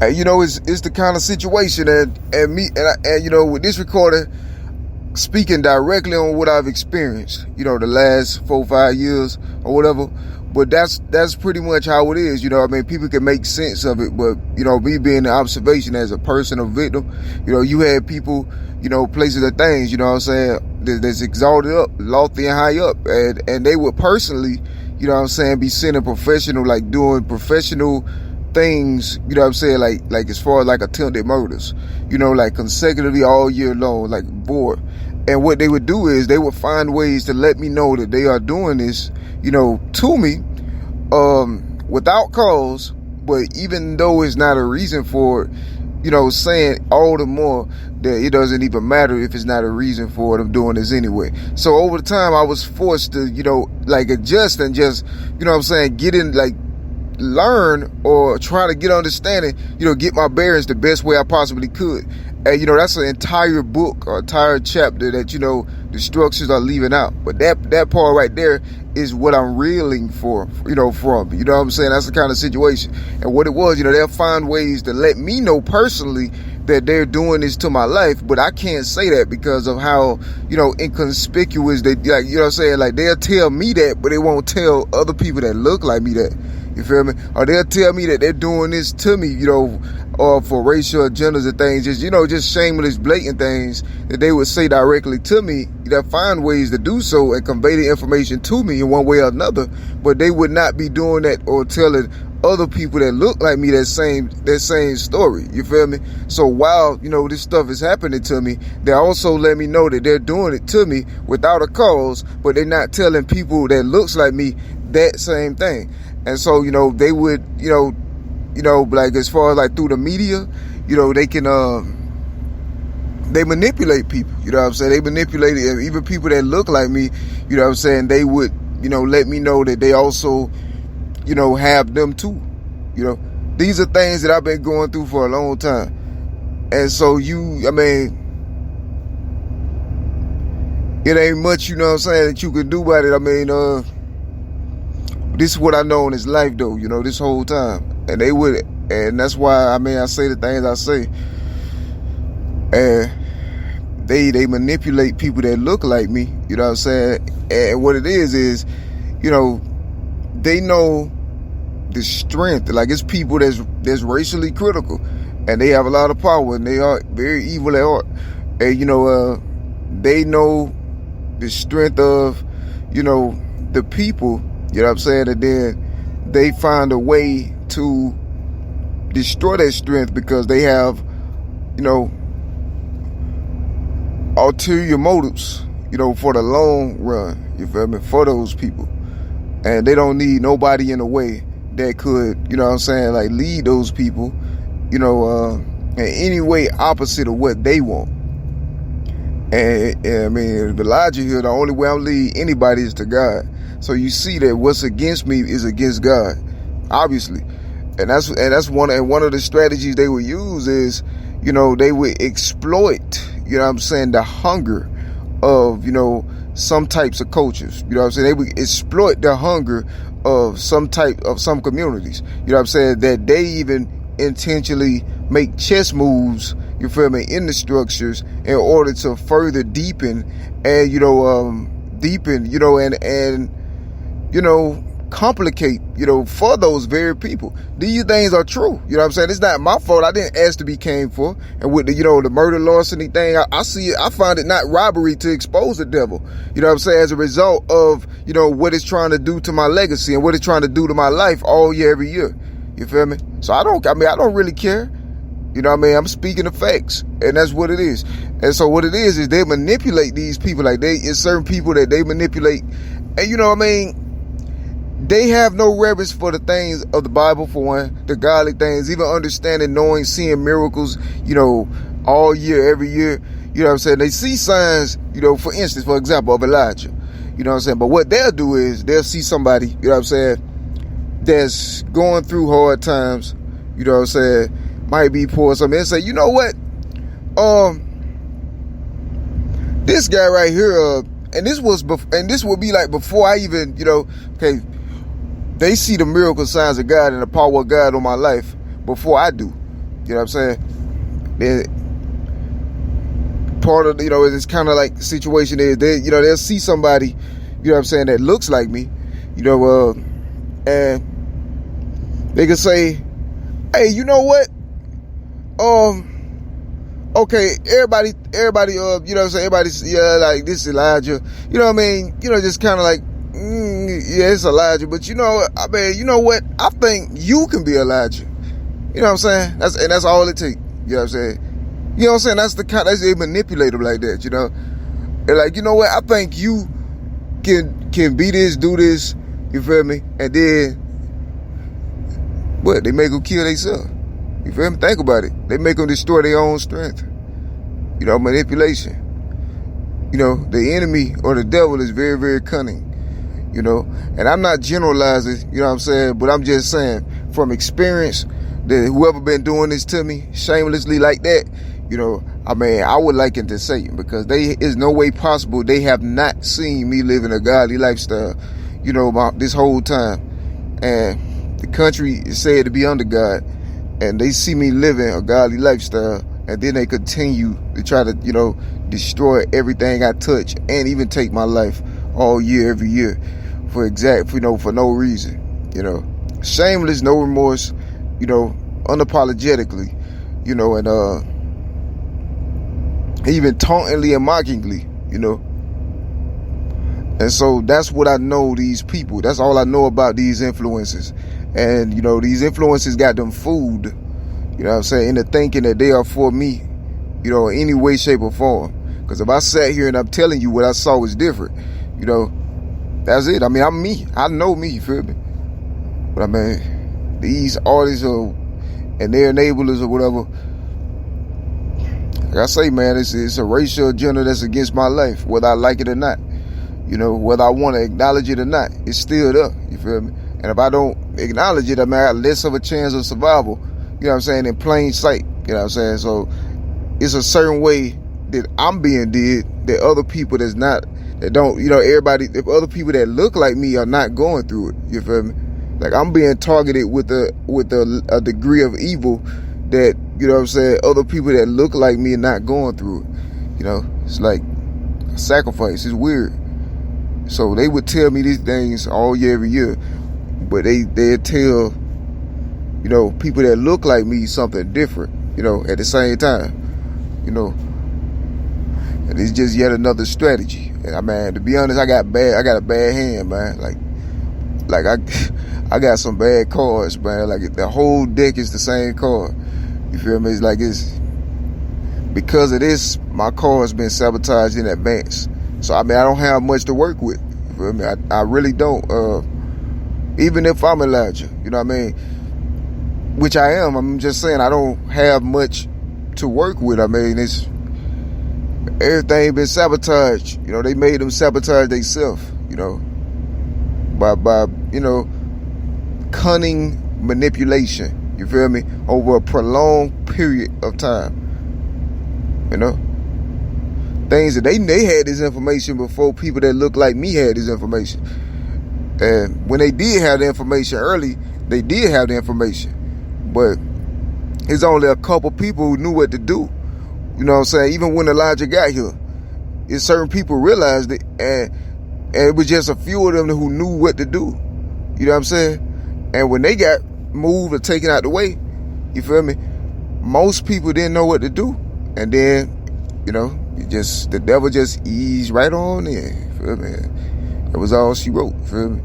You know, it's the kind of situation and you know, with this recording, speaking directly on what I've experienced, you know, the last 4 or 5 years or whatever. But that's pretty much how it is. You know, I mean, people can make sense of it, but, you know, me being the observation as a person, a victim, you know, you had people, you know, places of things, you know what I'm saying, that's exalted up, lofty and high up. And they would personally, you know what I'm saying, be sending professional, like doing professional things, you know what I'm saying, like as far as like attempted murders, you know, like consecutively all year long, like bored. And what they would do is they would find ways to let me know that they are doing this, you know, to me, without cause. But even though it's not a reason for it, you know, saying all the more that it doesn't even matter if it's not a reason for them doing this anyway. So over the time, I was forced to, you know, like adjust and just, you know what I'm saying, get in, like, learn or try to get understanding, you know, get my bearings the best way I possibly could. And, you know, that's an entire book or entire chapter that, you know, the structures are leaving out. But that part right there is what I'm reeling for, you know, from. You know what I'm saying? That's the kind of situation. And what it was, you know, they'll find ways to let me know personally that they're doing this to my life, but I can't say that because of how, you know, inconspicuous they, like, you know what I'm saying? Like, they'll tell me that, but they won't tell other people that look like me that. You feel me? Or they'll tell me that they're doing this to me, you know, or for racial agendas and things, just, you know, just shameless, blatant things that they would say directly to me. They'll find ways to do so and convey the information to me in one way or another, but they would not be doing that or telling other people that look like me that same story. You feel me? So while, you know, this stuff is happening to me, they also let me know that they're doing it to me without a cause, but they're not telling people that looks like me that same thing. And so, you know, they would, you know, like as far as like through the media, you know, they can, they manipulate people, you know what I'm saying? They manipulate it. Even people that look like me, you know what I'm saying? They would, you know, let me know that they also, you know, have them too. You know, these are things that I've been going through for a long time. And so I mean, it ain't much, you know what I'm saying, that you can do about it. I mean, this is what I know in this life though, you know, this whole time. And they would, and that's why, I mean, I say the things I say. And they manipulate people that look like me, you know what I'm saying? And what it is, you know, they know the strength. Like, it's people that's racially critical, and they have a lot of power, and they are very evil at heart. And, you know, they know the strength of, you know, the people, you know what I'm saying? And then they find a way to destroy that strength because they have, you know, ulterior motives, you know, for the long run, you feel me, for those people. And they don't need nobody in the way that could, you know what I'm saying, like lead those people, you know, in any way opposite of what they want. And I mean, the logic here, the only way I'm lead anybody is to God. So you see that what's against me is against God, obviously. And that's one of the strategies they would use is, you know, they would exploit, you know what I'm saying, the hunger of, you know, some types of cultures. You know what I'm saying? They would exploit the hunger of some communities. You know what I'm saying? That they even intentionally make chess moves, you feel me, in the structures in order to further deepen and, you know, you know, and, you know, complicate, you know, for those very people. These things are true. You know what I'm saying? It's not my fault. I didn't ask to be came for. And with the, you know, the murder larceny thing, I see it, I find it not robbery to expose the devil. You know what I'm saying? As a result of, you know, what it's trying to do to my legacy and what it's trying to do to my life all year, every year. You feel me? So I don't really care. You know what I mean? I'm speaking the facts, and that's what it is. And so what it is they manipulate these people. Like, it's certain people that they manipulate. And you know what I mean? They have no reverence for the things of the Bible, for one, the godly things, even understanding, knowing, seeing miracles, you know, all year, every year. You know what I'm saying? They see signs, you know, for instance, for example, of Elijah. You know what I'm saying? But what they'll do is they'll see somebody, you know what I'm saying, that's going through hard times, you know what I'm saying, might be poor or something, and say, you know what? This guy right here, and this would be like before I even, you know, okay, they see the miracle signs of God and the power of God on my life before I do. You know what I'm saying? Then part of, it's kind of like the situation is they'll see somebody, you know what I'm saying, that looks like me, and they can say, hey, you know what? Okay, everybody, you know what I'm saying? Everybody's, yeah, like, this is Elijah. You know what I mean? Just kind of like, yeah, it's Elijah. But you know what? I think you can be Elijah. You know what I'm saying? That's all it takes. You know what I'm saying? You know what I'm saying? That's they manipulate them like that, They're like, you know what? I think you can be this, do this, you feel me? And then, what? They make them kill themselves. You feel me? Think about it. They make them destroy their own strength. Manipulation. The enemy or the devil is very, very cunning. And I'm not generalizing, you know what I'm saying? But I'm just saying from experience that whoever been doing this to me shamelessly like that, I would liken to Satan, because is no way possible they have not seen me living a godly lifestyle, this whole time. And the country is said to be under God, and they see me living a godly lifestyle, and then they continue to try to, destroy everything I touch, and even take my life all year, every year, for no reason, shameless, no remorse, unapologetically, and even tauntingly and mockingly, And so that's what I know these people. That's all I know about these influences. And, these influences got them fooled, you know what I'm saying, into thinking that they are for me, in any way, shape, or form. Because if I sat here and I'm telling you what I saw was different, that's it. I mean, I'm me. I know me, you feel me? But I mean, these artists and their enablers or whatever, like I say, man, it's a racial agenda that's against my life, whether I like it or not. Whether I want to acknowledge it or not, it's still there, you feel me? And if I don't acknowledge it, I got less of a chance of survival, you know what I'm saying, in plain sight, you know what I'm saying? So it's a certain way that I'm being did that other people if other people that look like me are not going through it, you feel me? Like, I'm being targeted with a degree of evil that, you know what I'm saying, other people that look like me are not going through it. It's like a sacrifice. It's weird. So they would tell me these things all year, every year, but they'd tell, people that look like me something different, at the same time, and it's just yet another strategy. And to be honest, I got a bad hand, man. Like I got some bad cards, man. Like, the whole deck is the same card. You feel me? It's like, because of this, my card's been sabotaged in advance. So, I don't have much to work with. You feel me? I really don't. Even if I'm Elijah, you know what I mean? Which I am. I'm just saying I don't have much to work with. It's everything been sabotaged. They made them sabotage themselves, by cunning manipulation. You feel me? Over a prolonged period of time. Things that they had this information before people that look like me had this information. And when they did have the information early, they did have the information. But it's only a couple people who knew what to do. You know what I'm saying? Even when Elijah got here, certain people realized it, and it was just a few of them who knew what to do. You know what I'm saying? And when they got moved or taken out the way, you feel me? Most people didn't know what to do. And then, the devil just eased right on in. You feel me? That was all she wrote. You feel me?